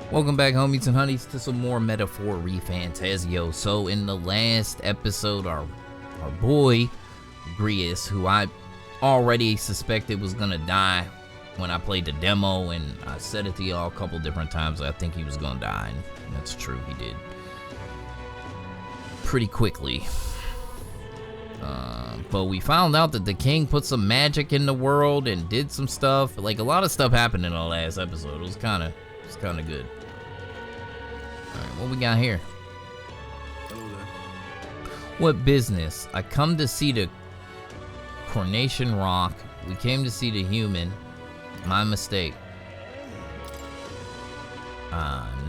Welcome back, homies and honeys, to some more Metaphor ReFantazio. So in the last episode, our boy Grius, who I already suspected was gonna die when I played the demo, and I said it to y'all a couple different times, I think he was gonna die, and that's true, he did. Pretty quickly. But we found out that the king put some magic in the world and did some stuff. Like, a lot of stuff happened in the last episode. It was kind of good. Alright, what we got here? Hello there. What business? I come to see the Coronation Rock. We came to see the human. My mistake.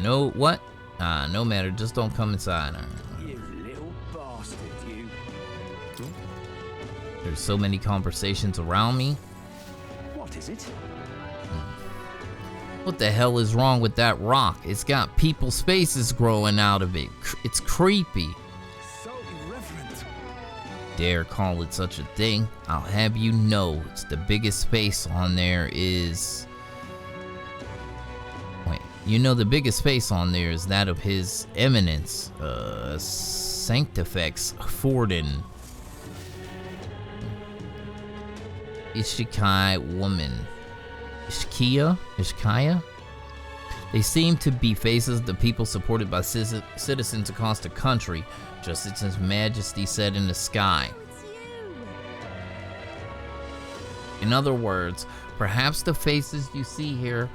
No, what? No matter, just don't come inside. You little bastard, you. There's so many conversations around me. What is it? What the hell is wrong with that rock? It's got people's faces growing out of it. It's creepy. So irreverent. Dare call it such a thing? I'll have you know, it's the biggest face on there is... Wait, you know the biggest face on there is that of His Eminence, Sanctifex Forden. Ishikai woman. Ishkaya? They seem to be faces of the people supported by citizens across the country, just as His Majesty said in the sky. In other words, perhaps the faces you see here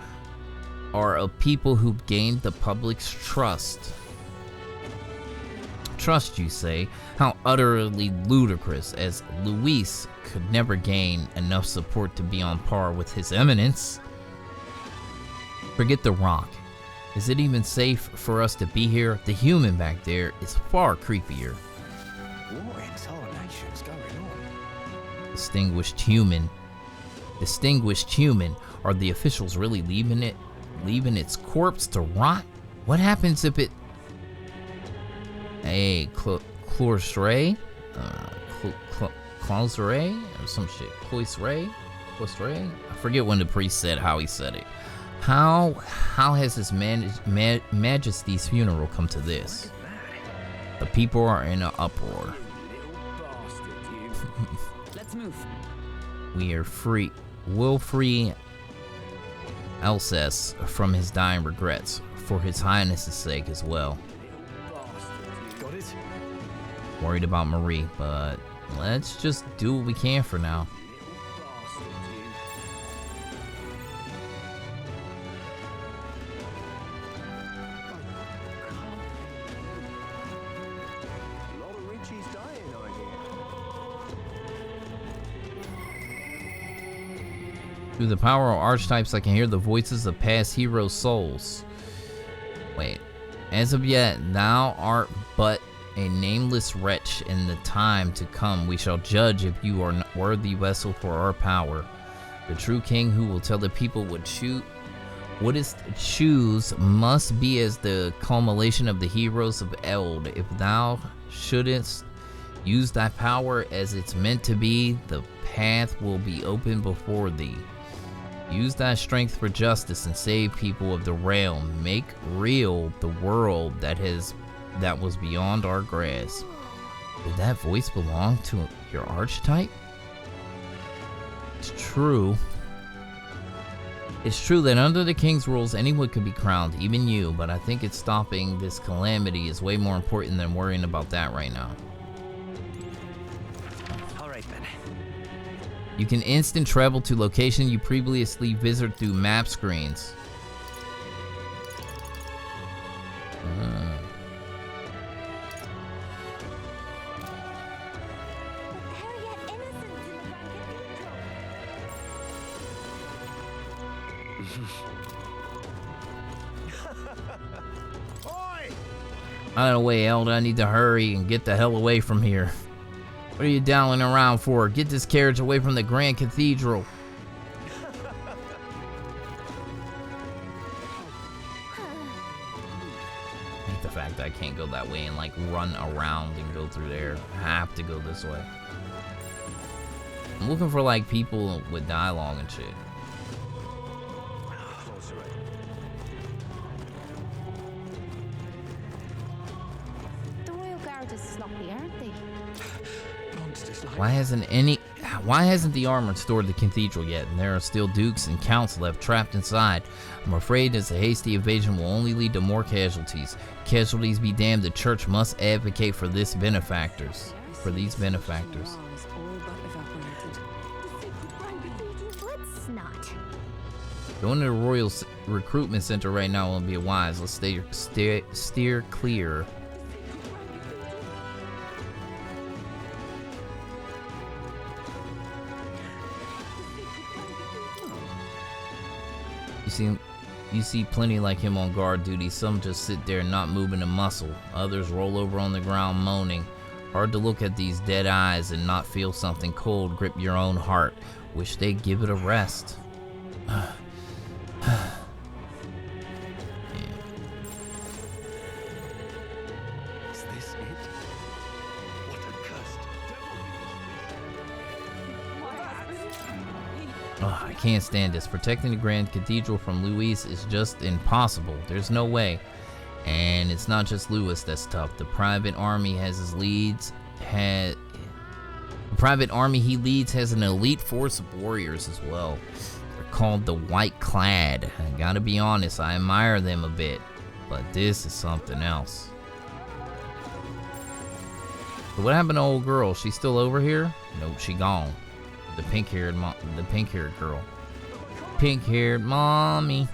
are of people who gained the public's trust. Trust, you say? How utterly ludicrous, as Luis could never gain enough support to be on par with His Eminence. Forget the rock. Is it even safe for us to be here? The human back there is far creepier. What in tarnation's going on? Distinguished human. Are the officials really leaving its corpse to rot? What happens if it... Hey, Cloisray? Cloisray? Or some shit. Cloisray? I forget when the priest said how he said it. How has His Majesty's funeral come to this? The people are in an uproar. Let's move. We are free. We'll free Alsace from his dying regrets, for His Highness's sake as well. Got it? Worried about Marie, but let's just do what we can for now. Through the power of archetypes, I can hear the voices of past heroes' souls. Wait. As of yet, thou art but a nameless wretch. In the time to come, we shall judge if you are a worthy vessel for our power. The true king who will tell the people what is choose must be as the culmination of the heroes of Eld. If thou shouldest use thy power as it's meant to be, the path will be open before thee. Use thy strength for justice and save people of the realm. Make real the world that was beyond our grasp. Did that voice belong to your archetype? It's true that under the king's rules, anyone could be crowned, even you, but I think it's stopping this calamity is way more important than worrying about that right now. Alright then. You can instant travel to location you previously visited through map screens. Out of the way, Elder. I need to hurry and get the hell away from here. What are you dallying around for? Get this carriage away from the Grand Cathedral. I hate the fact that I can't go that way and like run around and go through there. I have to go this way. I'm looking for like people with dialogue and shit. Why hasn't the armor stored the cathedral yet? And there are still dukes and counts left trapped inside. I'm afraid this hasty invasion will only lead to more casualties. Casualties be damned, the church must advocate for these benefactors. Let's not. Going to the Royal Recruitment Center right now won't be wise. Let's steer clear. You see plenty like him on guard duty. Some just sit there not moving a muscle. Others roll over on the ground moaning. Hard to look at these dead eyes and not feel something cold grip your own heart. Wish they'd give it a rest. Is this it? What a cursed I can't stand this. Protecting the Grand Cathedral from Luis is just impossible. There's no way. And it's not just Louis that's tough. The private army he leads has an elite force of warriors as well. They're called the White Clad. I gotta be honest, I admire them a bit, but this is something else. So what happened to old girl? She's still over here? Nope, she gone. The pink-haired girl. Pink-haired mommy.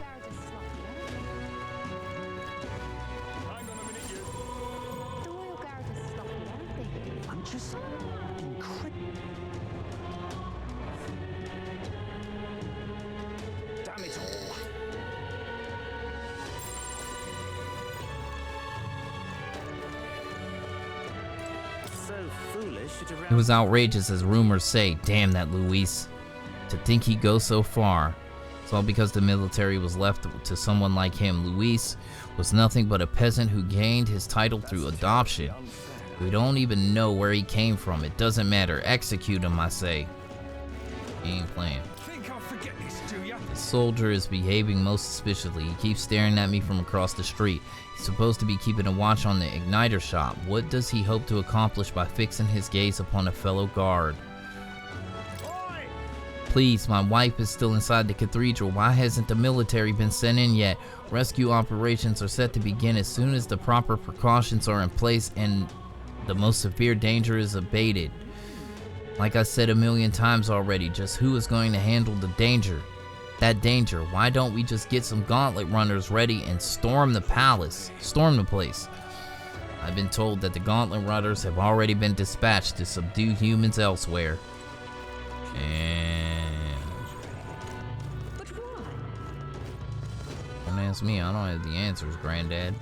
I'm just incredible. Damn it all. So foolish to It was outrageous, as rumors say. Damn that Luis. To think he'd go so far. It's all because the military was left to someone like him. Luis was nothing but a peasant who gained his title through adoption. We don't even know where he came from. It doesn't matter. Execute him, I say. He ain't playing. Think I'll forget this, do ya? The soldier is behaving most suspiciously. He keeps staring at me from across the street. He's supposed to be keeping a watch on the igniter shop. What does he hope to accomplish by fixing his gaze upon a fellow guard? Oi! Please, my wife is still inside the cathedral. Why hasn't the military been sent in yet? Rescue operations are set to begin as soon as the proper precautions are in place and the most severe danger is abated. Like I said a million times already, just who is going to handle the danger? That danger. Why don't we just get some gauntlet runners ready and storm the palace? Storm the place. I've been told that the gauntlet runners have already been dispatched to subdue humans elsewhere. And But why? don't ask me, I don't have the answers, Granddad.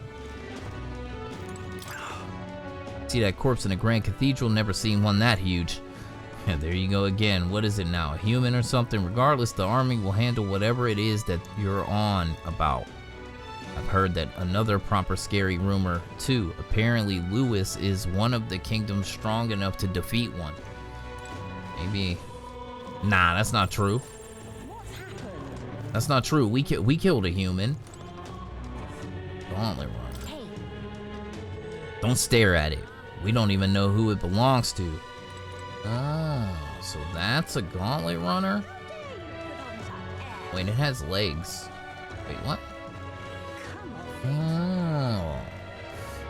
See that corpse in the Grand Cathedral? Never seen one that huge. And there you go again. What is it now? A human or something? Regardless, the army will handle whatever it is that you're on about. I've heard that another proper scary rumor too. Apparently Louis is one of the kingdoms strong enough to defeat one. Maybe. Nah, that's not true. What's happened? That's not true. We killed a human. Gauntlet runner. Hey, Don't stare at it. We don't even know who it belongs to. Oh, so that's a gauntlet runner? Wait, it has legs. Wait, what? Oh.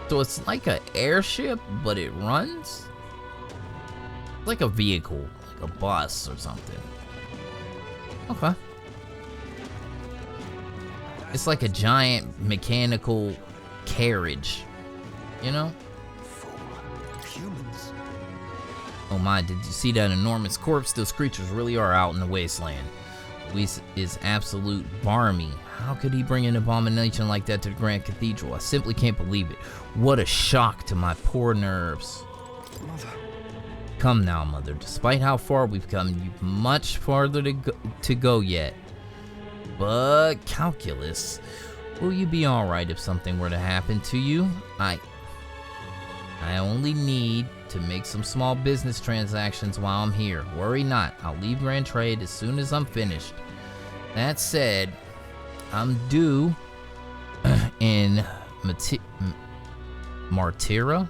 So it's like an airship, but it runs? Like a vehicle, like a bus or something. Okay. It's like a giant mechanical carriage, you know? Fool. Humans. Oh my, did you see that enormous corpse? Those creatures really are out in the wasteland. Luis is absolute barmy. How could he bring an abomination like that to the Grand Cathedral? I simply can't believe it. What a shock to my poor nerves. Mother. Come now, Mother. Despite how far we've come, you've much farther to go yet. But calculus, will you be alright if something were to happen to you? I only need to make some small business transactions while I'm here. Worry not, I'll leave Grand Trade as soon as I'm finished. That said, I'm due in Martira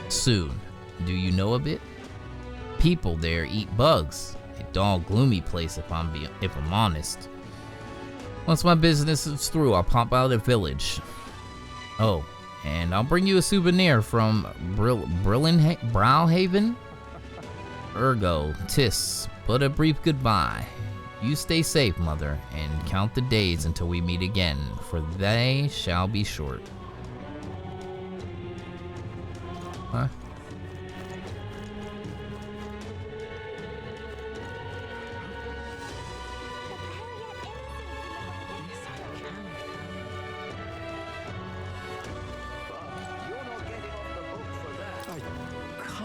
soon. Do you know a bit? People there eat bugs. A dull, gloomy place if I'm honest. Once my business is through, I'll pop out of the village. Oh, and I'll bring you a souvenir from Browhaven. Ergo, tis but a brief goodbye. You stay safe, mother, and count the days until we meet again, for they shall be short. Huh?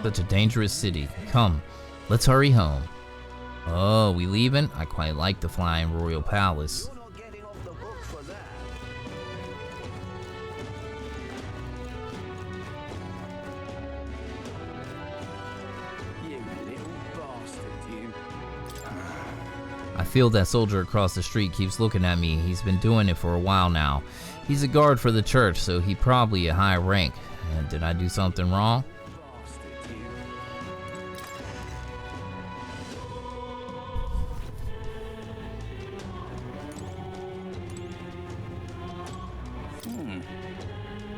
Such a dangerous city. Come, let's hurry home. Oh, we leaving? I quite like the flying royal palace. I feel that soldier across the street keeps looking at me. He's been doing it for a while now. He's a guard for the church, so he probably a high rank. Did I do something wrong?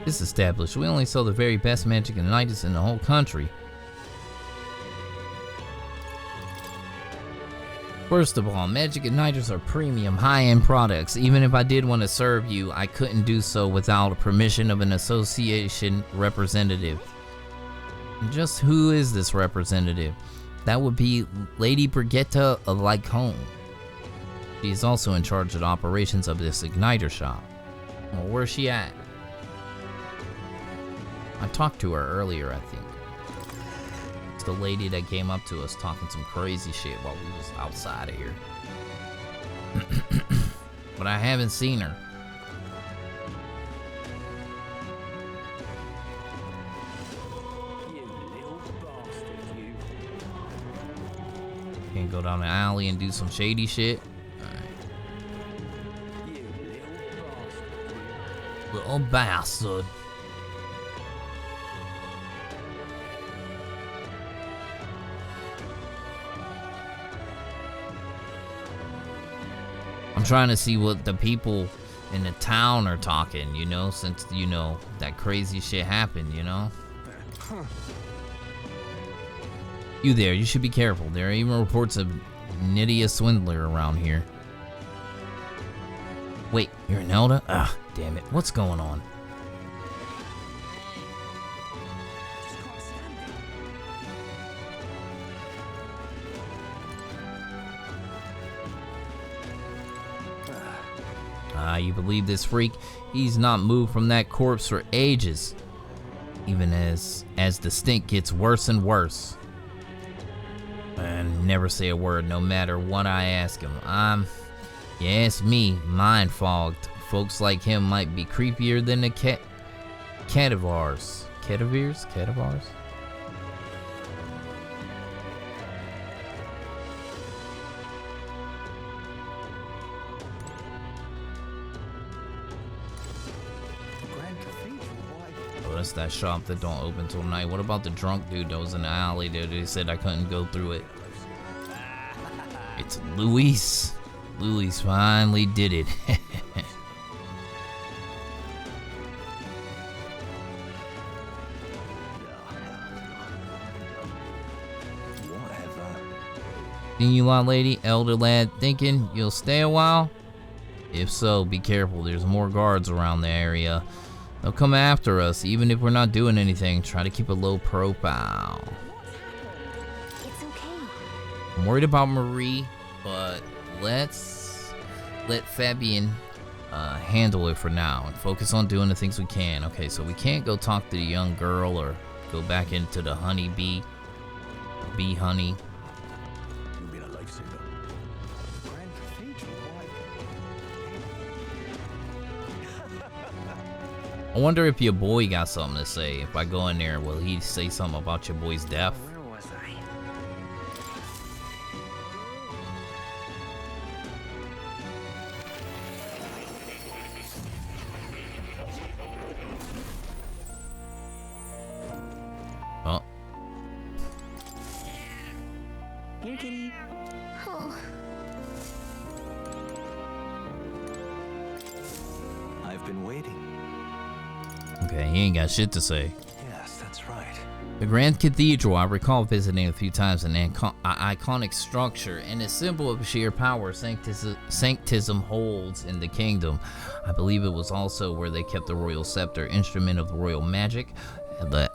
This established, we only sell the very best magic and knights in the whole country. First of all, magic igniters are premium, high-end products. Even if I did want to serve you, I couldn't do so without permission of an association representative. Just who is this representative? That would be Lady Brigitta of Lycombe. She is also in charge of the operations of this igniter shop. Well, where's she at? I talked to her earlier, I think. It's the lady that came up to us talking some crazy shit while we was outside of here. But I haven't seen her. You little bastard, you. Can't go down the alley and do some shady shit. You little bastard, you. Little bastard. I'm trying to see what the people in the town are talking, you know, since, you know, that crazy shit happened, you know? You there, you should be careful. There are even reports of Nydia Swindler around here. Wait, you're Nelda? Ah, damn it. What's going on? You believe this freak? He's not moved from that corpse for ages. Even as the stink gets worse and worse. And never say a word no matter what I ask him. You ask me, mind fogged. Folks like him might be creepier than the cadavers. Cadavers? Cadavers? That's that shop that don't open till night. What about the drunk dude that was in the alley there? They said I couldn't go through it. It's Luis. Luis finally did it. Whatever. Seen you lot, lady? Elder lad thinking you'll stay a while? If so, be careful. There's more guards around the area. They'll come after us, even if we're not doing anything. Try to keep a low profile. It's okay. I'm worried about Marie, but let's let Fabian handle it for now and focus on doing the things we can. Okay, so we can't go talk to the young girl or go back into the honeybee, bee honey. You've been a lifesaver. Grand Cathedral, why? I wonder if your boy got something to say. If I go in there, will he say something about your boy's death? Where was I? Oh, here, kitty. Oh. I've been waiting. Okay, he ain't got shit to say. Yes, that's right. The Grand Cathedral, I recall visiting a few times, an iconic structure and a symbol of sheer power sanctism holds in the kingdom. I believe it was also where they kept the royal scepter, instrument of the royal magic.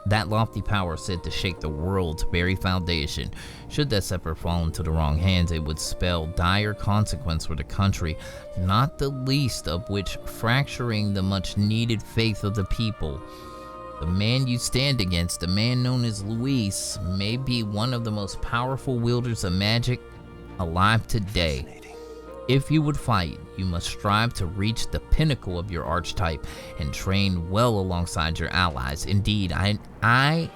That lofty power said to shake the world's very foundation. Should that scepter fall into the wrong hands, it would spell dire consequence for the country, not the least of which fracturing the much-needed faith of the people. The man you stand against, a man known as Luis, may be one of the most powerful wielders of magic alive today. If you would fight, you must strive to reach the pinnacle of your archetype and train well alongside your allies. Indeed, I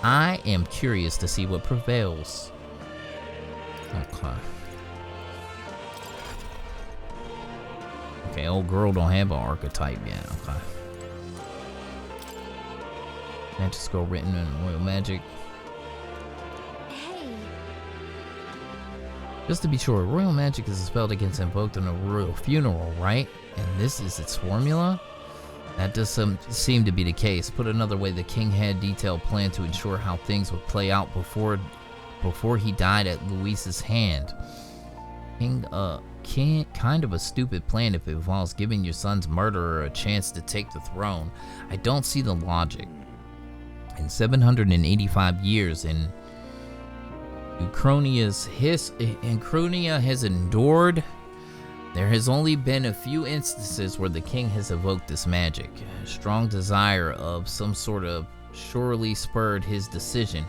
am curious to see what prevails. Okay. Okay, old girl don't have an archetype yet. Okay. Magic scroll written in royal magic. Hey. Just to be sure, royal magic is a spell that gets invoked in a royal funeral, right? And this is its formula? That does seem to be the case. Put another way, the king had detailed plan to ensure how things would play out before he died at Luis's hand. Kind of a stupid plan if it involves giving your son's murderer a chance to take the throne. I don't see the logic. In 785 years, Ucronia has endured. There has only been a few instances where the king has evoked this magic. A strong desire of some sort of surely spurred his decision.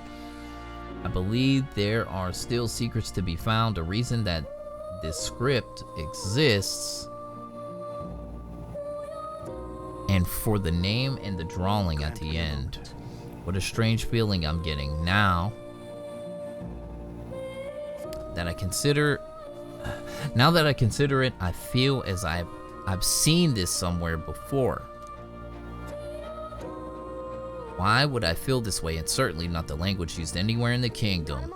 I believe there are still secrets to be found. A reason that this script exists, and for the name and the drawing at the end. What a strange feeling I'm getting now that I consider it. I feel as I've seen this somewhere before. Why would I feel this way? It's certainly not the language used anywhere in the kingdom.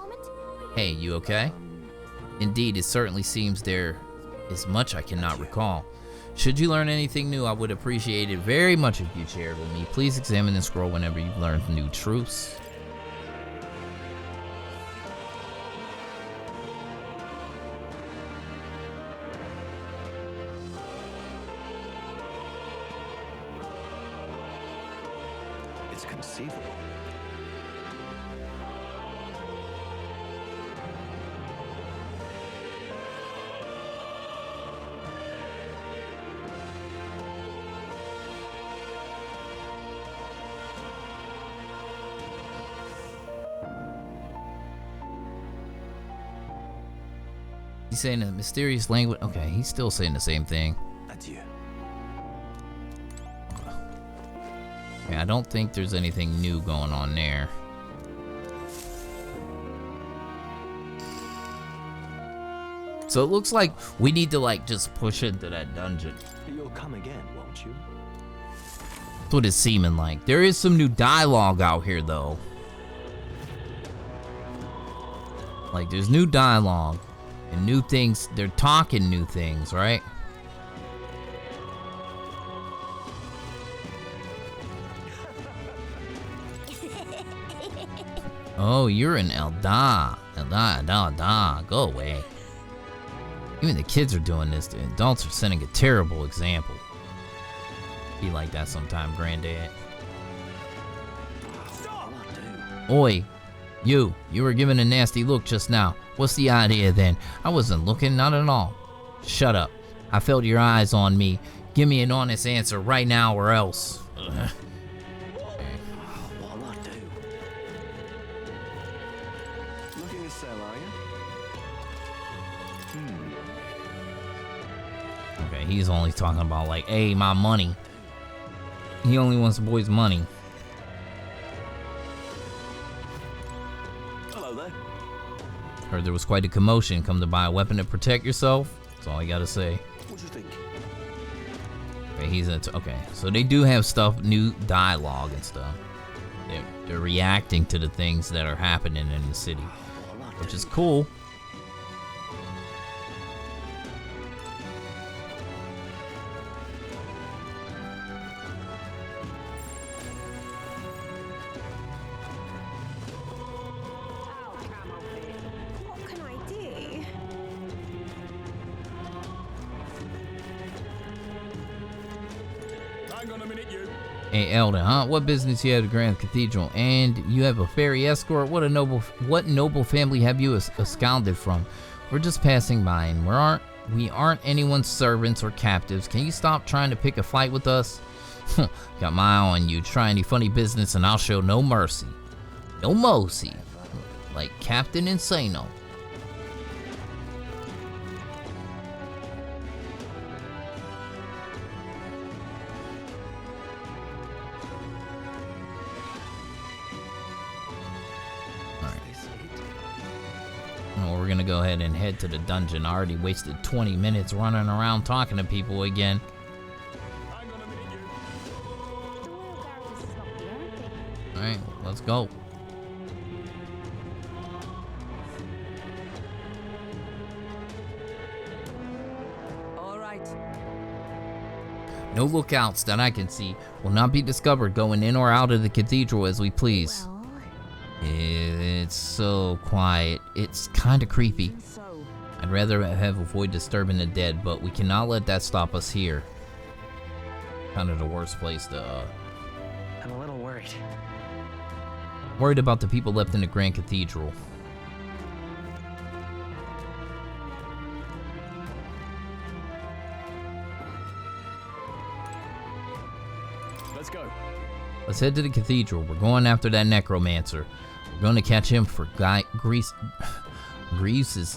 Hey, you okay? Indeed, it certainly seems there is much I cannot recall. Should you learn anything new, I would appreciate it very much if you shared with me. Please examine the scroll whenever you've learned new truths. It's conceivable. He's saying a mysterious language. Okay, he's still saying the same thing. Adieu. Okay, I don't think there's anything new going on there. So it looks like we need to just push into that dungeon. You'll come again, won't you? That's what it's seeming like. There is some new dialogue out here though. Like there's new dialogue. And new things, they're talking new things, right? Oh, you're an Elda. Elda. Go away. Even the kids are doing this. The adults are setting a terrible example. Be like that sometime, granddad. Oi, you were given a nasty look just now. What's the idea then? I wasn't looking, not at all. Shut up. I felt your eyes on me. Give me an honest answer right now or else. What'll I do? Looking to sell, are you? Okay, he's only talking about hey, my money. He only wants the boy's money. Hello there. Heard there was quite a commotion. Come to buy a weapon to protect yourself? That's all you gotta say. What do you think? Okay, okay. So they do have stuff, new dialogue and stuff. They're reacting to the things that are happening in the city. What'll I which is cool. What can I do? Hang on a minute, you. Hey, Eldon, huh? What business you have at the Grand Cathedral? And you have a fairy escort? What noble family have you absconded from? We're just passing by, and we aren't anyone's servants or captives. Can you stop trying to pick a fight with us? Got my eye on you. Try any funny business, and I'll show no mercy. No mercy. Like Captain Insano. We're gonna go ahead and head to the dungeon. I already wasted 20 minutes running around talking to people again. Hang on a minute, you. The royal guard is not here, aren't they? Alright, let's go. All right. No lookouts that I can see will not be discovered going in or out of the cathedral as we please. Well, It's so quiet. It's kinda creepy. So, I'd rather have avoid disturbing the dead, but we cannot let that stop us here. Kinda the worst place to, I'm a little worried. worried about the people left in the Grand Cathedral. Let's go. Let's head to the cathedral. We're going after that necromancer. We're going to catch him for Grease's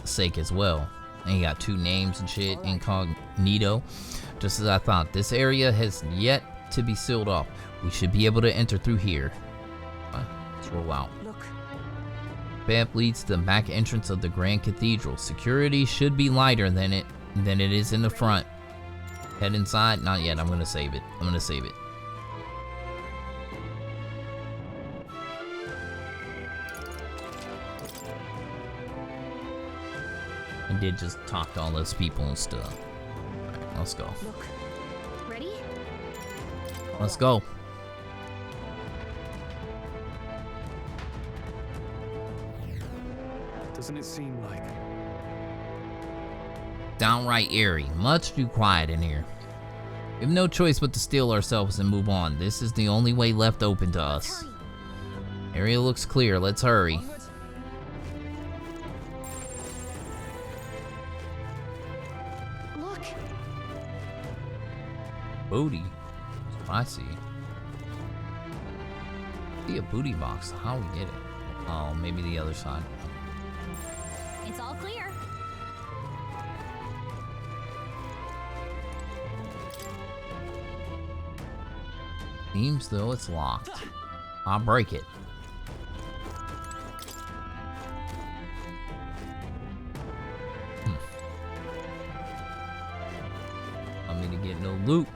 sake as well. And he got 2 names and shit, incognito. Just as I thought, this area has yet to be sealed off. We should be able to enter through here. Let's roll out. look. Path leads to the back entrance of the Grand Cathedral. Security should be lighter than it is in the front. Head inside. Not yet. I'm gonna save it. I did just talk to all those people and stuff. Alright, let's go. Look. ready? Let's go. Doesn't it seem like Downright eerie. Much too quiet in here. We have no choice but to steel ourselves and move on. This is the only way left open to us. Hurry. Area looks clear. Let's hurry. Look. Booty. That's what I see. See a booty box. How we get it? Oh, maybe the other side. It's all clear. Seems though it's locked. I'll break it. Want me to get no loot?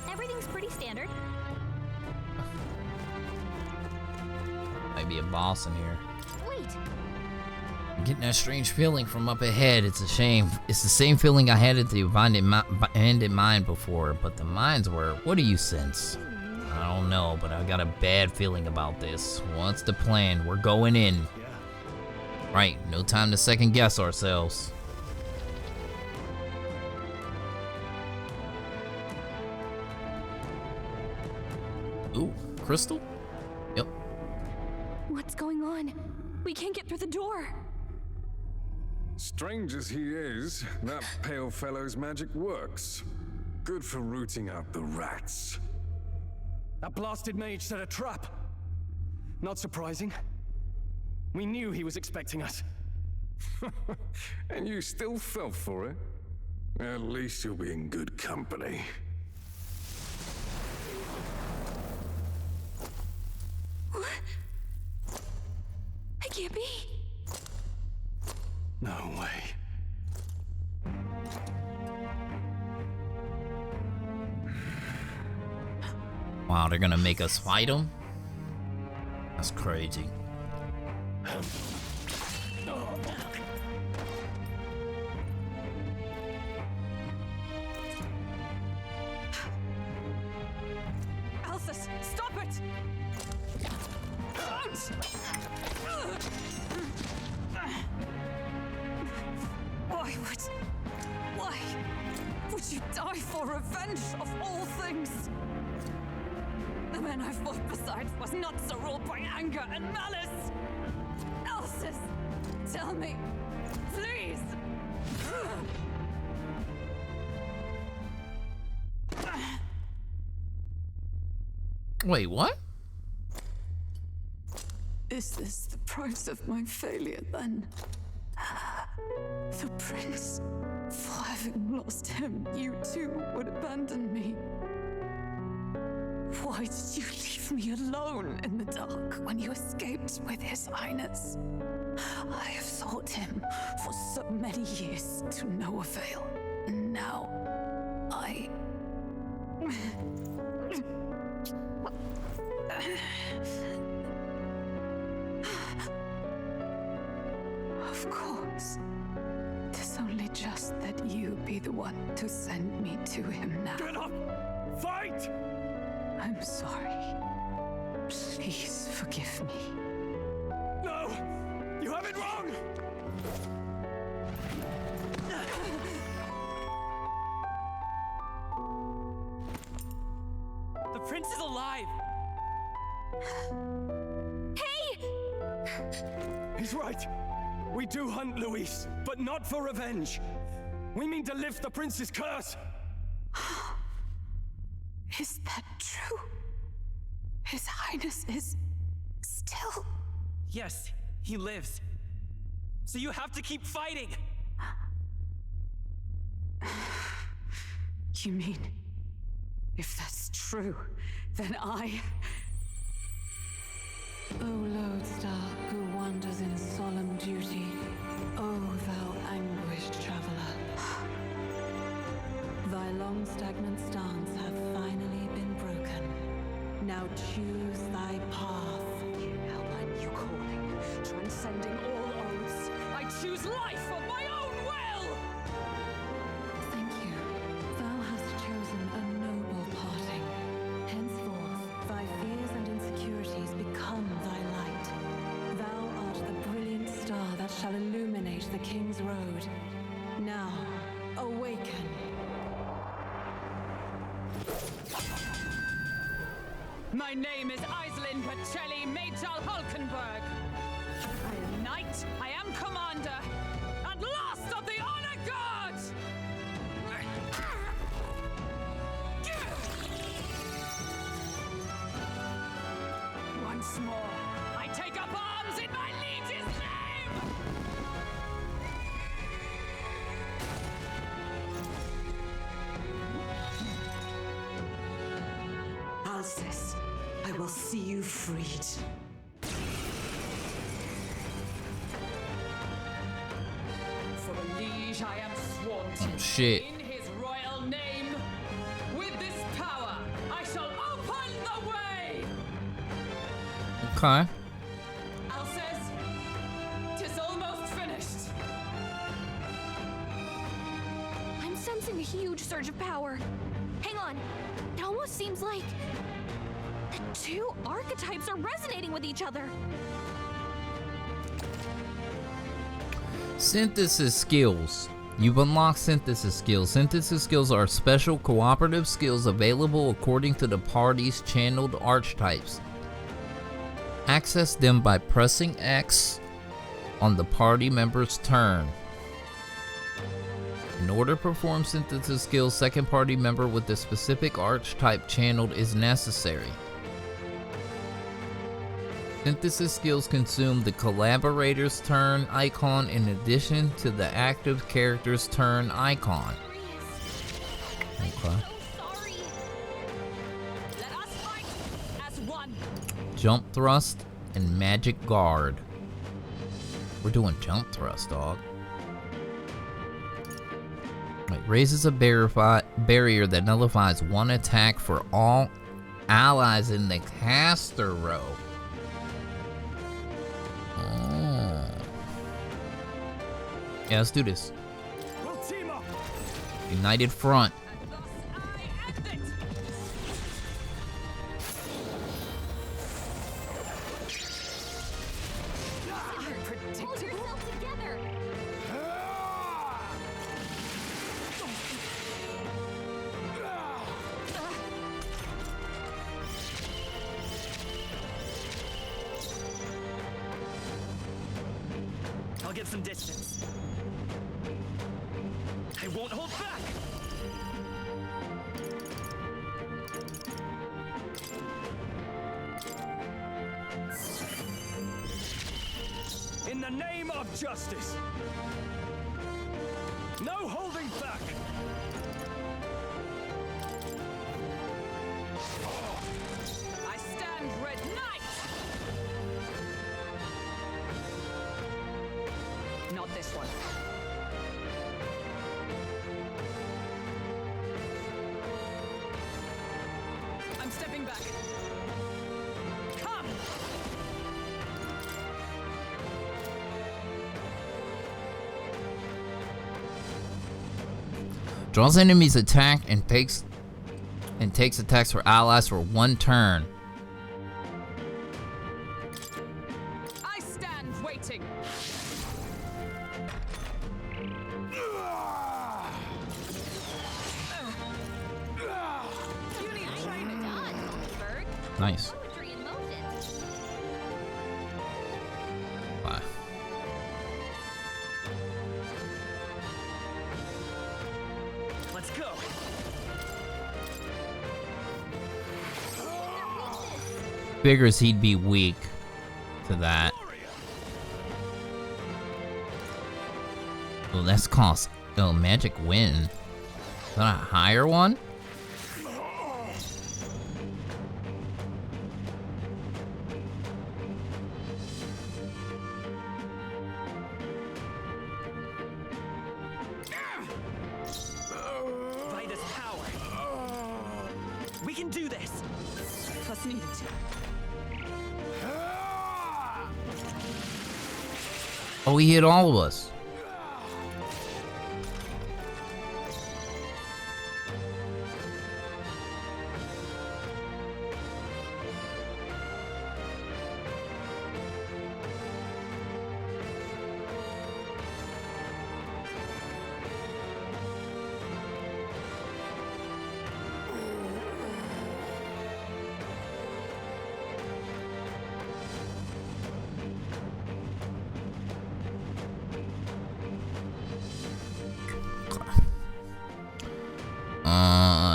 Everything's pretty standard. Might be a boss in here. Wait. I'm getting that strange feeling from up ahead. It's a shame. It's the same feeling I had at the abandoned mine before, but the mines were. What do you sense? I don't know, but I got a bad feeling about this. What's the plan? We're going in. yeah. Right, no time to second guess ourselves. Ooh, crystal? Yep. What's going on? We can't get through the door. Strange as he is, that pale fellow's magic works. Good for rooting out the rats. That blasted mage set a trap. Not surprising. We knew he was expecting us. And you still fell for it? At least you'll be in good company. I can't be. No way. Wow, they're gonna make us fight them? That's crazy. Why would you die for revenge of all things? The men I fought beside was not so ruled by anger and malice. Elsis, tell me, please. Wait, what? Is this the price of my failure then? The prince, for having lost him, you too would abandon me. Why did you leave me alone in the dark when you escaped with his highness? I have sought him for so many years to no avail, and now I... Of course. 'Tis only just that you be the one to send me to him now. Get up! Fight! I'm sorry. Please forgive me. No! You have it wrong! The prince is alive! He's right. We do hunt Luis, but not for revenge. We mean to lift the prince's curse. Is that true? His highness is still... Yes, he lives. So you have to keep fighting! You mean, if that's true, then I... O lodestar who wanders in solemn duty, O thou anguished traveler, thy long stagnant stance hath finally been broken. Now choose thy path. Now my new calling, transcending all oaths, I choose life of my own will! Thank you. Thou hast chosen a noble parting. Henceforth, thy fears and insecurities become thy light. Thou art the brilliant star that shall illuminate the King's Road. Now, awaken. My name is Iselin Pacelli Majal Hulkenberg. I am knight, I am commander, and last of the honor guard! Once more, I take up arms in my liege's name! Alcest, I will see you freed. For the liege I am sworn to. Oh, shit. In his royal name, with this power, I shall open the way! Okay. Alcest, 'tis almost finished. I'm sensing a huge surge of power. Hang on. It almost seems like the two archetypes are resonating with each other. Synthesis skills. You've unlocked synthesis skills. Synthesis skills are special cooperative skills available according to the party's channeled archetypes. Access them by pressing X on the party member's turn. In order to perform synthesis skills, second party member with the specific archetype channeled is necessary. Synthesis skills consume the collaborator's turn icon in addition to the active character's turn icon. Okay. Sorry. Let us fight as one. Jump thrust and magic guard. We're doing jump thrust, dog. It raises a barrier that nullifies one attack for all allies in the caster row. Oh. Yeah, let's do this. We'll team up. United front. And thus I end it. get some distance. I won't hold back! In the name of justice! No holding back! I stand red knight! Not this one. I'm stepping back. Come! Draws enemies attack and takes attacks for allies for 1 turn. I stand waiting. You need training. Done, Bird. Nice. Poetry in motion. Wow. Let's go! Figures he'd be weak to that. Oh, that's cost. Oh, magic wind. Is that a higher one? Vida's power. We can do this! Plus needed. Oh, he hit all of us.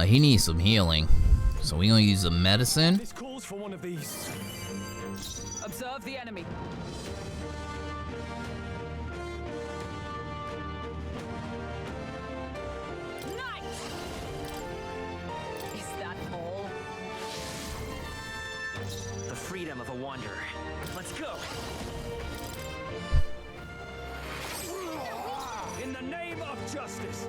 He needs some healing. So we're gonna use the medicine. This calls for one of these. Observe the enemy. Knight! Is that all? The freedom of a wanderer. Let's go! In the name of justice!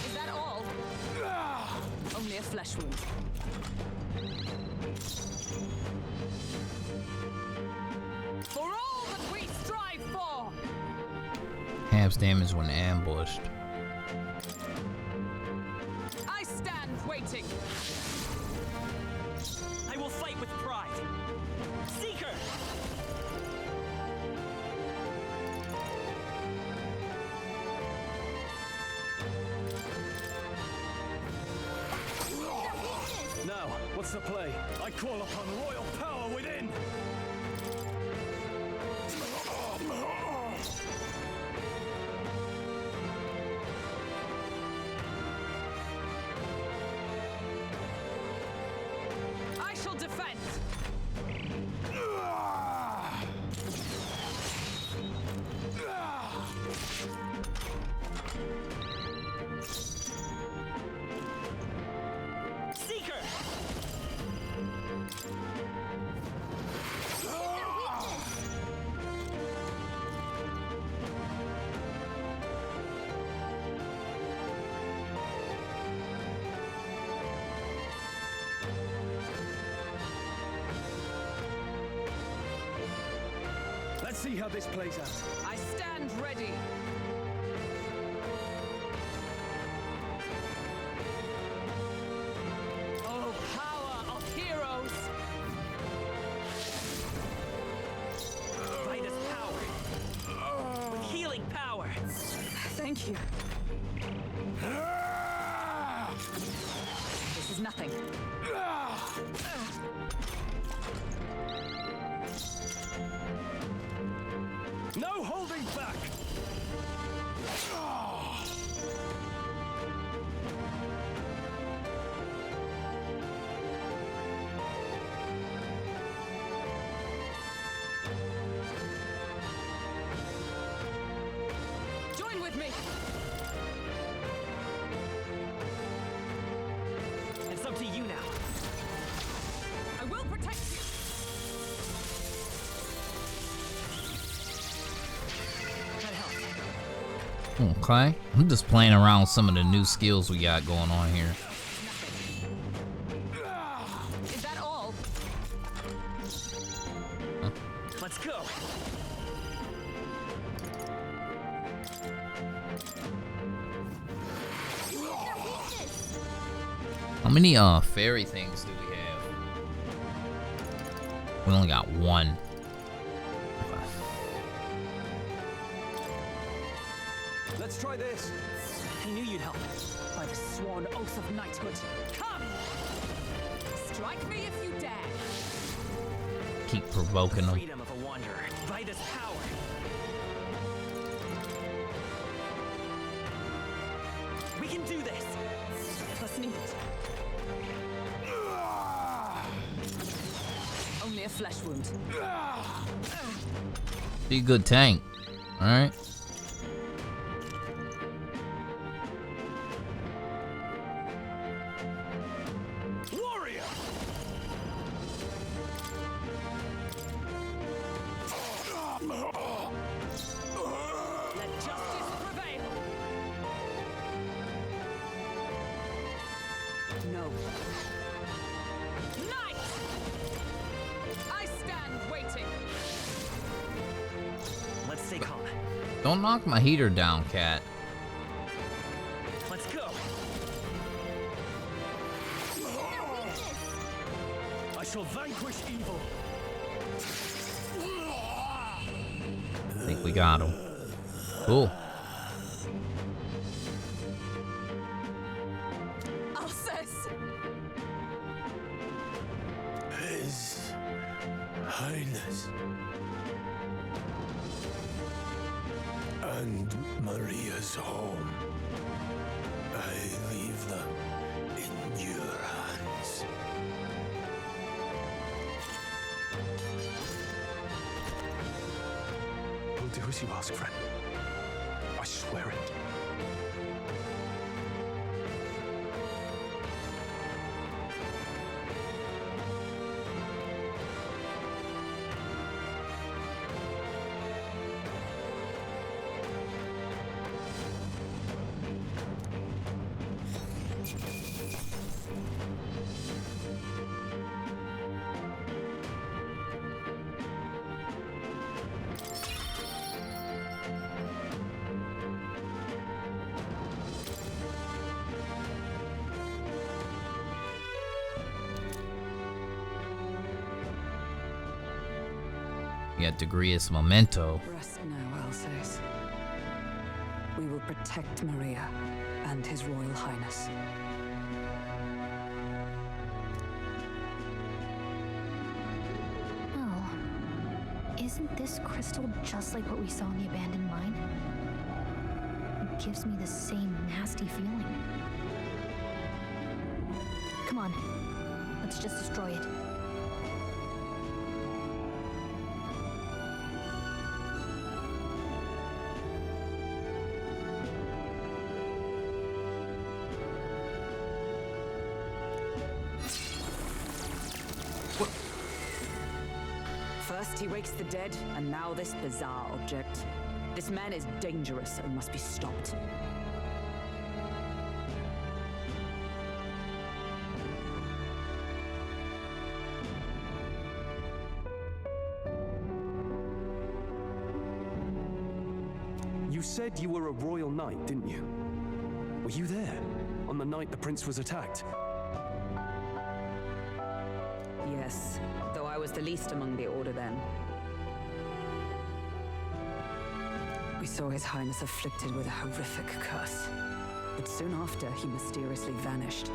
Is that all? Only a flesh wound. For all that we strive for! Halves damage when ambushed. I stand waiting. I will fight with pride. Seeker! Now, what's the play? I call upon royal power within! I shall defend. Seeker! Let's see how this plays out. I stand ready. Oh, power of heroes! Vida's power. With healing power. Thank you. Okay, I'm just playing around with some of the new skills we got going on here. Is that all? Let's go. How many fairy things do we have? We only got one. Let's try this. I knew you'd help. By the sworn oath of knighthood. Come! Strike me if you dare. Keep provoking them. Freedom of a wanderer. By this power. We can do this. Let's need it. Only a flesh wound. Be a good tank. Alright. Warrior! Let justice prevail. No. Knight! I stand waiting. Let's stay calm. Don't knock my heater down, cat. Let's go. I shall vanquish evil. I think we got him. Cool. Alsace! His Highness. And Maria's home. I leave them in your hands. We'll do as you ask, friend. I swear it. We got Degreus Memento. Rest now, Alsace. We will protect Maria and His Royal Highness. Oh. Isn't this crystal just like what we saw in the abandoned mine? It gives me the same nasty feeling. Come on. Let's just destroy it. First he wakes the dead, and now this bizarre object. This man is dangerous and must be stopped. You said you were a royal knight, didn't you? Were you there on the night the prince was attacked? Yes, though I was the least among the Order then. We saw His Highness afflicted with a horrific curse, but soon after he mysteriously vanished.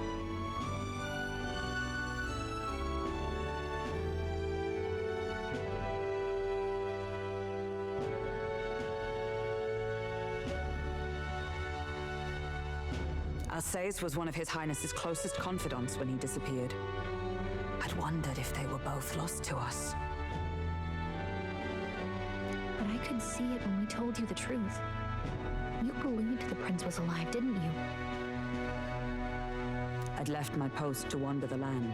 Alsace was one of His Highness's closest confidants when he disappeared. I'd wondered if they were both lost to us. But I could see it when we told you the truth. You believed the prince was alive, didn't you? I'd left my post to wander the land.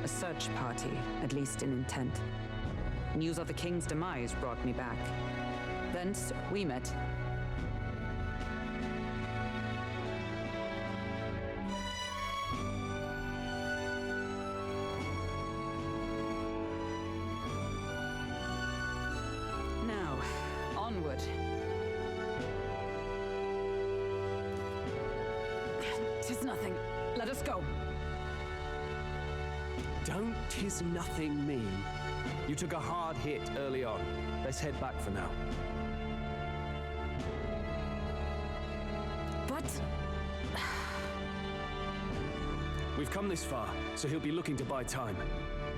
A search party, at least in intent. News of the king's demise brought me back. Thence, we met. 'Tis nothing. Let us go. Don't "'tis nothing" mean? You took a hard hit early on. Let's head back for now. But We've come this far, so he'll be looking to buy time.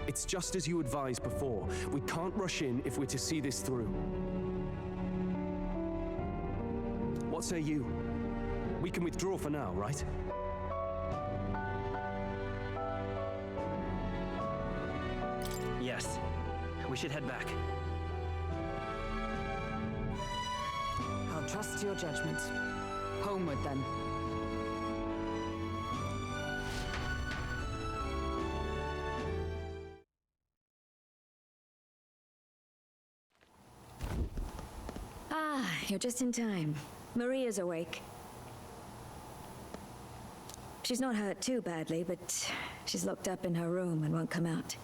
It's just as you advised before. We can't rush in if we're to see this through. What say you? We can withdraw for now, right? Yes. We should head back. I'll trust your judgment. Homeward, then. Ah, you're just in time. Maria's awake. She's not hurt too badly, but she's locked up in her room and won't come out.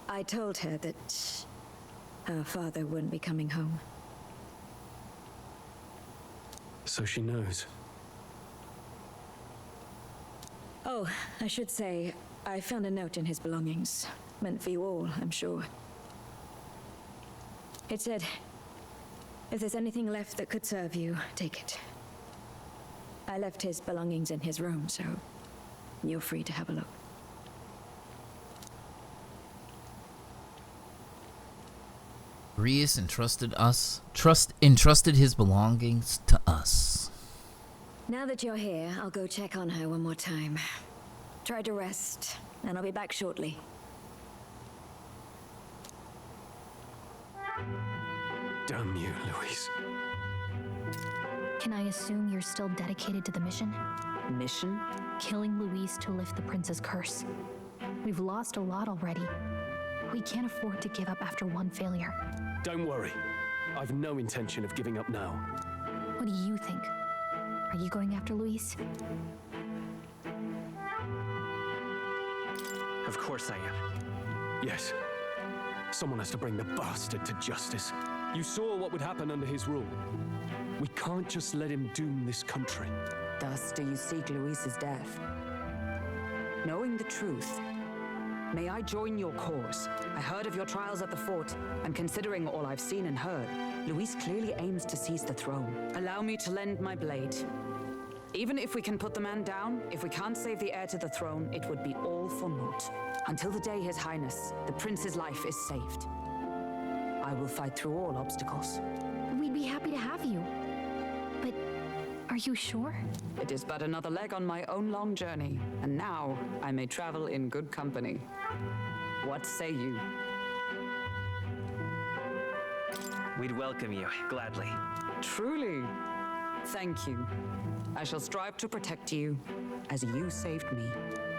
I told her that her father wouldn't be coming home. So she knows. Oh, I should say, I found a note in his belongings. Meant for you all, I'm sure. It said, if there's anything left that could serve you, take it. I left his belongings in his room, so you're free to have a look. Rias entrusted his belongings to us. Now that you're here, I'll go check on her one more time. Try to rest, and I'll be back shortly. Damn you, Louise. Can I assume you're still dedicated to the mission? Mission? Killing Luis to lift the prince's curse. We've lost a lot already. We can't afford to give up after one failure. Don't worry. I've no intention of giving up now. What do you think? Are you going after Luis? Of course I am. Yes. Someone has to bring the bastard to justice. You saw what would happen under his rule. We can't just let him doom this country. Thus do you seek Luis's death? Knowing the truth, may I join your cause? I heard of your trials at the fort, and considering all I've seen and heard, Luis clearly aims to seize the throne. Allow me to lend my blade. Even if we can put the man down, if we can't save the heir to the throne, it would be all for naught. Until the day His Highness, the prince's life is saved. I will fight through all obstacles. We'd be happy to have you. But are you sure? It is but another leg on my own long journey, and now I may travel in good company. What say you? We'd welcome you, gladly. Truly. Thank you. I shall strive to protect you, as you saved me.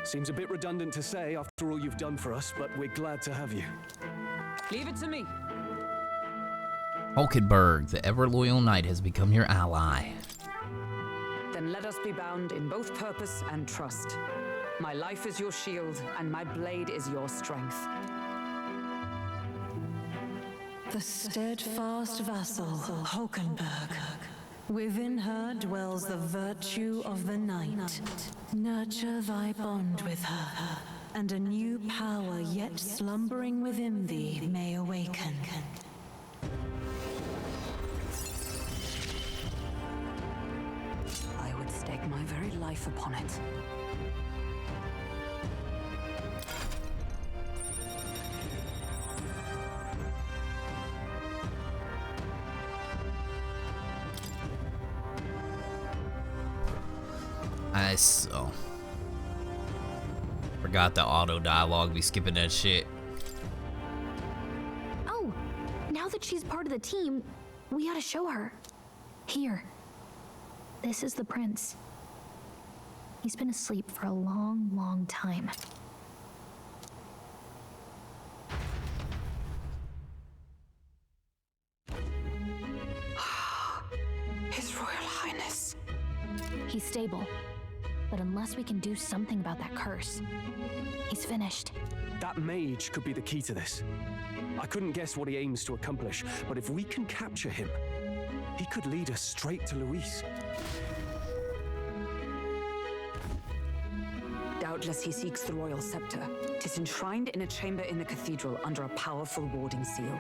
Seems a bit redundant to say after all you've done for us, but we're glad to have you. Leave it to me. Hulkenberg, the ever-loyal knight, has become your ally. Then let us be bound in both purpose and trust. My life is your shield, and my blade is your strength. The steadfast vassal, Hulkenberg. Within her dwells the virtue of the knight. Nurture thy bond with her, and a new power yet slumbering within thee may awaken. I would stake my very life upon it. Forgot the auto dialogue. Be skipping that shit. Oh, now that she's part of the team, we ought to show her. Here. This is the prince. He's been asleep for a long, long time. His Royal Highness. He's stable. But unless we can do something about that curse, he's finished. That mage could be the key to this. I couldn't guess what he aims to accomplish, but if we can capture him, he could lead us straight to Luis. Doubtless he seeks the royal scepter. 'Tis enshrined in a chamber in the cathedral under a powerful warding seal.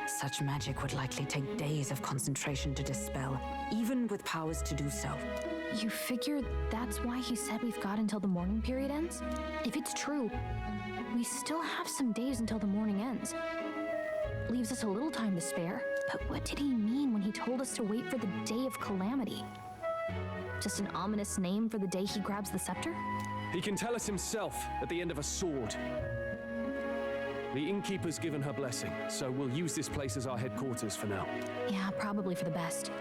Such magic would likely take days of concentration to dispel, even with powers to do so. You figure that's why he said we've got until the mourning period ends? If it's true, we still have some days until the mourning ends. Leaves us a little time to spare. But what did he mean when he told us to wait for the day of calamity? Just an ominous name for the day he grabs the scepter? He can tell us himself at the end of a sword. The innkeeper's given her blessing, so we'll use this place as our headquarters for now. Yeah, probably for the best.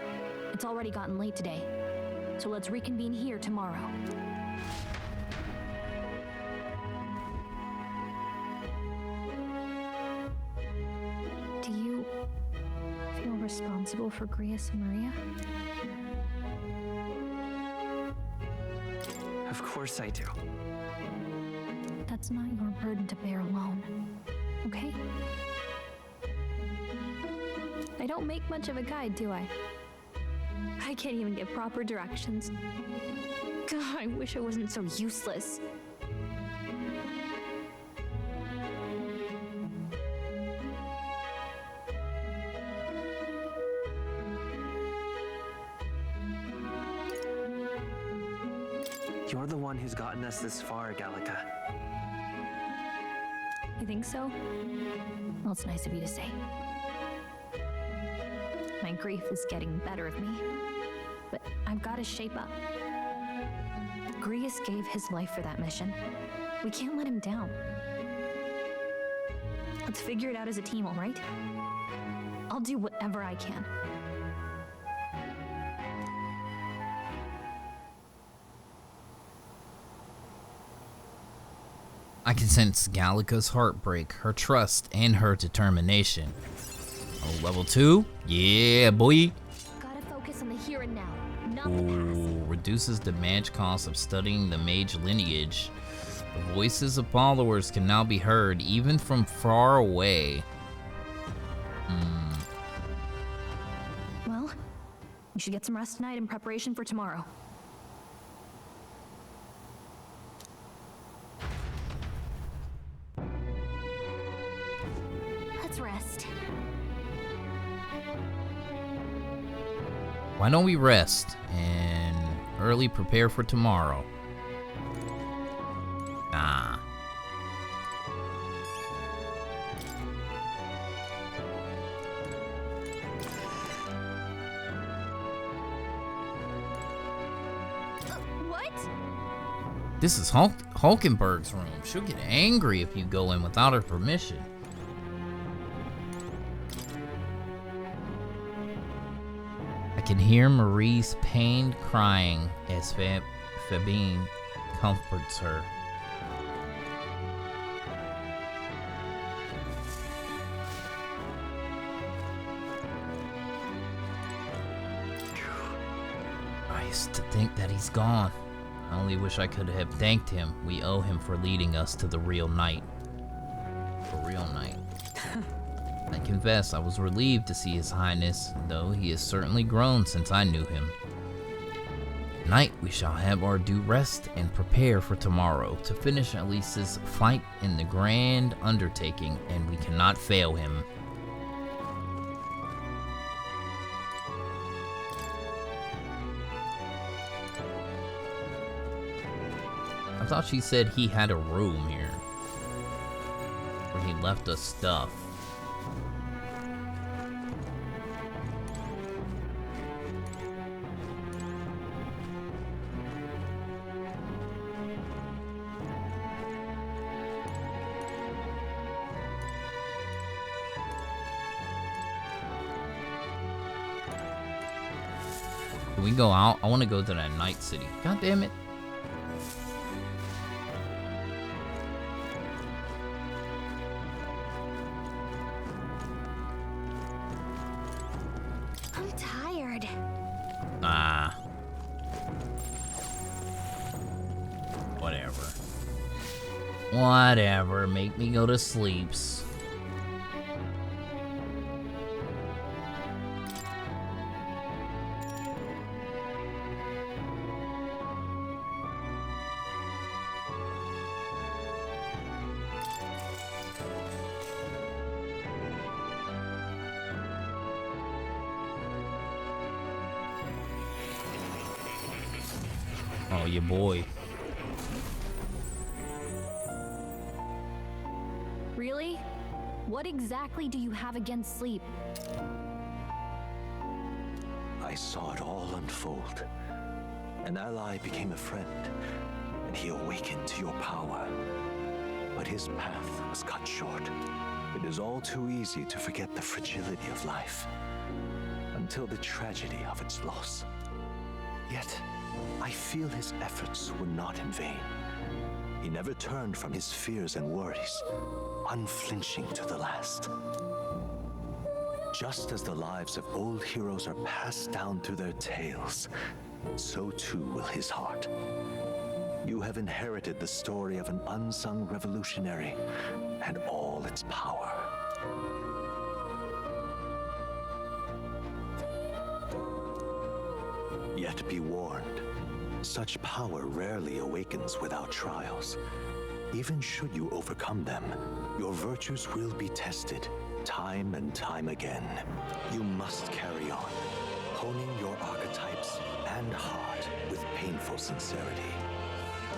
It's already gotten late today, so let's reconvene here tomorrow. Do you feel responsible for Grius and Maria? Of course I do. That's not your burden to bear alone, okay? I don't make much of a guide, do I? I can't even give proper directions. God, I wish I wasn't so useless. You're the one who's gotten us this far, Gallica. You think so? Well, it's nice of you to say. My grief is getting the better of me, but I've got to shape up. Grius gave his life for that mission. We can't let him down. Let's figure it out as a team, all right? I'll do whatever I can. I can sense Gallica's heartbreak, her trust, and her determination. Oh, level 2? Yeah, boy. Gotta focus on the here and now, not Ooh, the past. reduces the mage cost of studying the mage lineage. The voices of followers can now be heard even from far away. Well, we should get some rest tonight in preparation for tomorrow. Let's rest. Why don't we rest and early prepare for tomorrow? Nah. What? This is Hulkenberg's room. She'll get angry if you go in without her permission. I can hear Marie's pained crying as Fabine comforts her. Nice to think that he's gone. I only wish I could have thanked him. We owe him for leading us to the real night. The real night. I confess I was relieved to see His Highness, though he has certainly grown since I knew him. Tonight we shall have our due rest and prepare for tomorrow to finish Elise's fight in the grand undertaking, and we cannot fail him. I thought she said he had a room here where he left us stuff. Can we go out? I want to go to that night city. God damn it. I'm tired. Ah. Whatever. Whatever. Make me go to sleeps. Oh, your boy. Really? What exactly do you have against sleep? I saw it all unfold. An ally became a friend, and he awakened to your power. But his path was cut short. It is all too easy to forget the fragility of life, until the tragedy of its loss. Yet, I feel his efforts were not in vain. He never turned from his fears and worries, unflinching to the last. Just as the lives of old heroes are passed down through their tales, so too will his heart. You have inherited the story of an unsung revolutionary and all its power. Yet be warned, such power rarely awakens without trials. Even should you overcome them, your virtues will be tested, time and time again. You must carry on, honing your archetypes and heart with painful sincerity.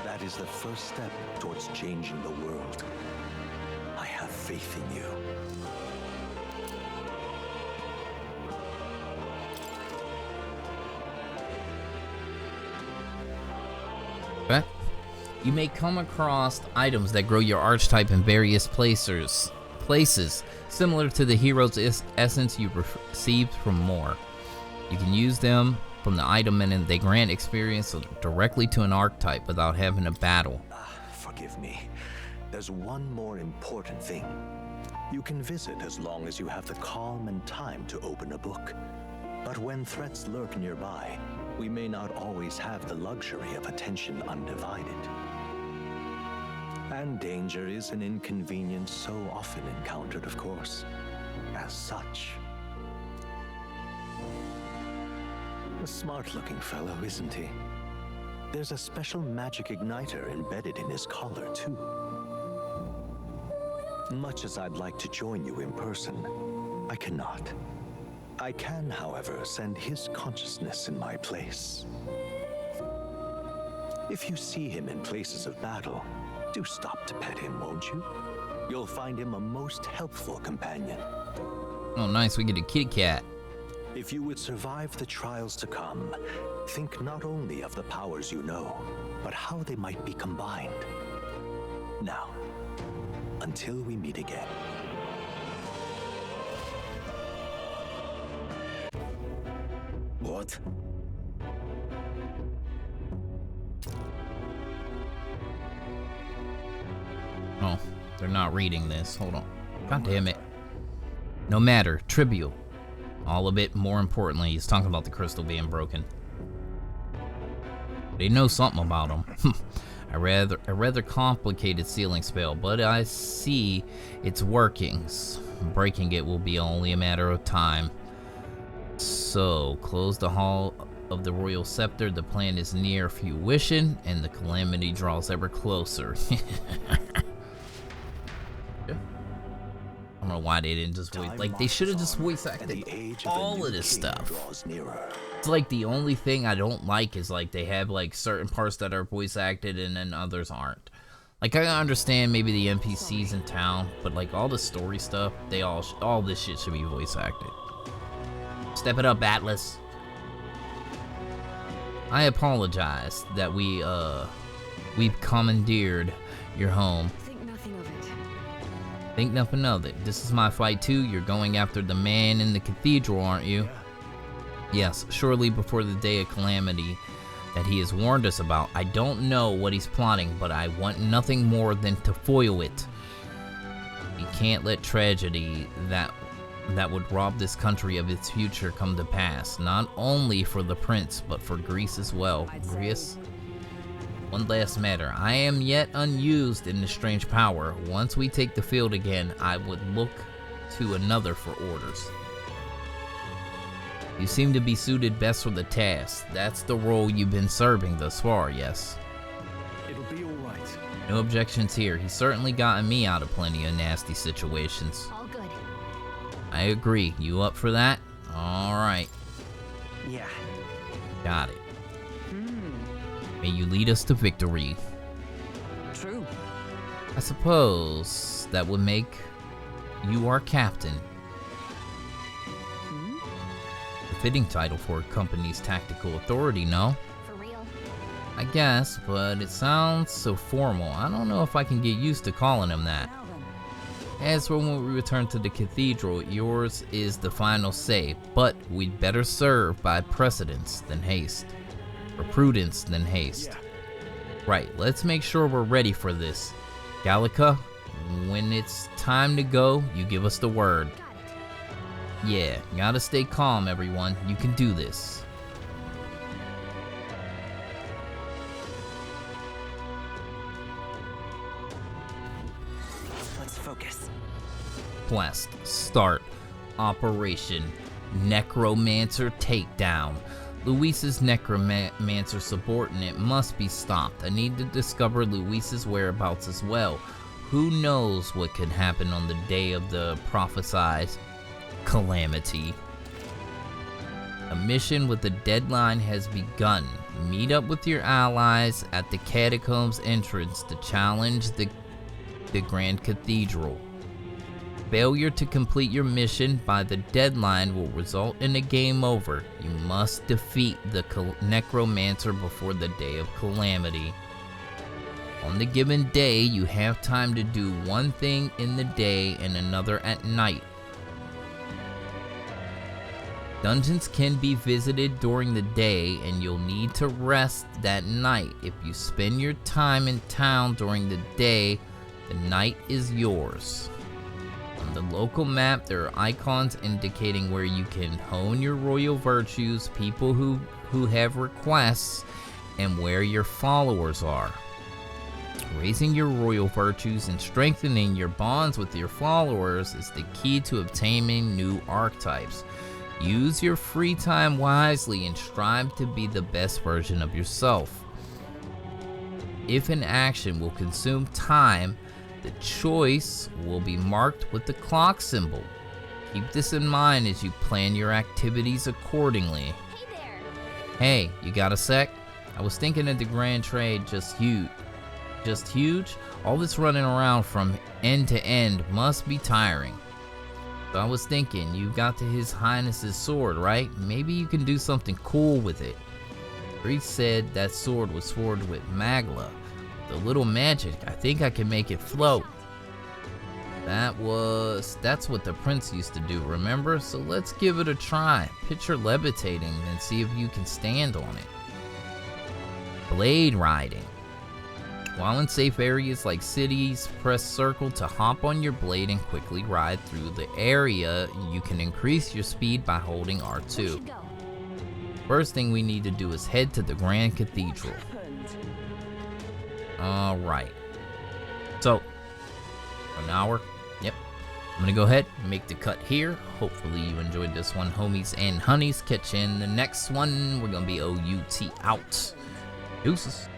That is the first step towards changing the world. I have faith in you. Okay. You may come across items that grow your archetype in various places, similar to the hero's essence you received from Moore. You can use them from the item and they grant experience directly to an archetype without having to battle. Forgive me. There's one more important thing. You can visit as long as you have the calm and time to open a book. But when threats lurk nearby, we may not always have the luxury of attention undivided. And danger is an inconvenience so often encountered, of course. As such. A smart-looking fellow, isn't he? There's a special magic igniter embedded in his collar, too. Much as I'd like to join you in person, I cannot. I can, however, send his consciousness in my place. If you see him in places of battle, do stop to pet him, won't you? You'll find him a most helpful companion. Oh, nice. We get a kitty cat. If you would survive the trials to come, think not only of the powers you know, but how they might be combined. Now, until we meet again. What? Oh, they're not reading this. Hold on. God damn it. No matter. Trivial. All a bit more importantly, he's talking about the crystal being broken. They know something about him. a rather complicated sealing spell, but I see its workings. Breaking it will be only a matter of time. So, close the Hall of the Royal Scepter. The plan is near if you wish it, and the calamity draws ever closer. I don't know why they didn't just voice, like, they should have just voice acted all of this stuff. It's like the only thing I don't like is like they have like certain parts that are voice acted and then others aren't. Like, I understand maybe the NPCs in town, but like all the story stuff, they all this shit should be voice acted. Step it up, Atlas. I apologize that we've commandeered your home. Think nothing of it. Think nothing of it. This is my fight too. You're going after the man in the cathedral, aren't you? Yes, surely before the day of calamity that he has warned us about. I don't know what he's plotting, but I want nothing more than to foil it. He can't let tragedy that would rob this country of its future come to pass. Not only for the prince, but for Greece as well. Greece? One last matter. I am yet unused in this strange power. Once we take the field again, I would look to another for orders. You seem to be suited best for the task. That's the role you've been serving thus far, yes? It'll be all right. No objections here. He's certainly gotten me out of plenty of nasty situations. All good. I agree. You up for that? All right. Yeah. Got it. May you lead us to victory. True. I suppose that would make you our captain. A fitting title for a company's tactical authority, no? For real. I guess, but it sounds so formal. I don't know if I can get used to calling him that. Now then. As for when we return to the cathedral, yours is the final say, but we'd better serve by precedence than haste. Or prudence than haste. Right, let's make sure we're ready for this. Gallica, when it's time to go, you give us the word. Yeah, gotta stay calm, everyone. You can do this. Let's focus. Quest start. Operation Necromancer Takedown. Luis's necromancer subordinate must be stopped. I need to discover Luis's whereabouts as well. Who knows what could happen on the day of the prophesied calamity. A mission with a deadline has begun. Meet up with your allies at the catacombs entrance to challenge the Grand Cathedral. Failure to complete your mission by the deadline will result in a game over. You must defeat the necromancer before the day of calamity. On the given day, you have time to do one thing in the day and another at night. Dungeons can be visited during the day, and you'll need to rest that night. If you spend your time in town during the day, the night is yours. On the local map, there are icons indicating where you can hone your royal virtues, people who have requests, and where your followers are. Raising your royal virtues and strengthening your bonds with your followers is the key to obtaining new archetypes. Use your free time wisely and strive to be the best version of yourself. If an action will consume time, the choice will be marked with the clock symbol. Keep this in mind as you plan your activities accordingly. Hey there. Hey, you got a sec? I was thinking of the Grand Trade just huge. All this running around from end to end must be tiring. So I was thinking, you got to His Highness's sword, right? Maybe you can do something cool with it. Greece said that sword was forged with magla. The little magic, I think I can make it float. That's what the prince used to do, remember? So let's give it a try. Picture levitating and see if you can stand on it. Blade riding. While in safe areas like cities, press circle to hop on your blade and quickly ride through the area. You can increase your speed by holding R2. First thing we need to do is head to the Grand Cathedral. Alright. So, an hour. Yep. I'm gonna go ahead and make the cut here. Hopefully you enjoyed this one, homies and honeys. Catch you in the next one. We're gonna be OUT out. Deuces.